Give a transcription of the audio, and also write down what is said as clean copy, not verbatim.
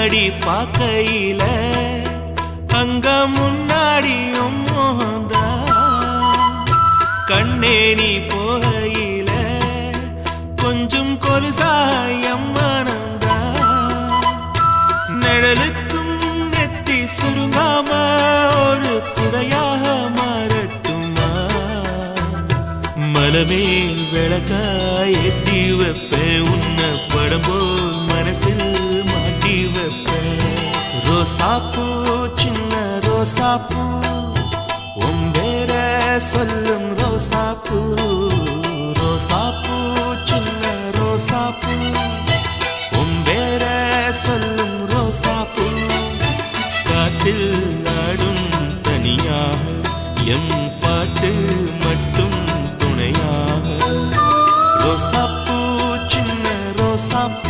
பின்னாடி பார்க்கையில அங்க முன்னாடியும் மோகந்தா கண்ணே நீ போகையில கொஞ்சம் கொலுசாயம் மனந்தா நிழலுக்கும் நெத்தி சுருங்காம ஒரு குடையாக மாறட்டுமா மலமேல் விளக்காய் ஏத்தி வைப்பேன் உன்ன படம் போல் மனசில் மாட்டி வைப்பேன் ரோசாப்பூ சின்ன ரோசாப்பூ உம்பேர சொல்லும் ரோசாப்பூ ரோசாப்பூ சின்ன ரோசாப்பூ உம்பேர சொல்லும் ரோசாப்பூ காத்தில் நாடும் தனியாக எம் பாட்டு மட்டும் துணையாக ரோசாப்பூ சின்ன ரோசாப்பூ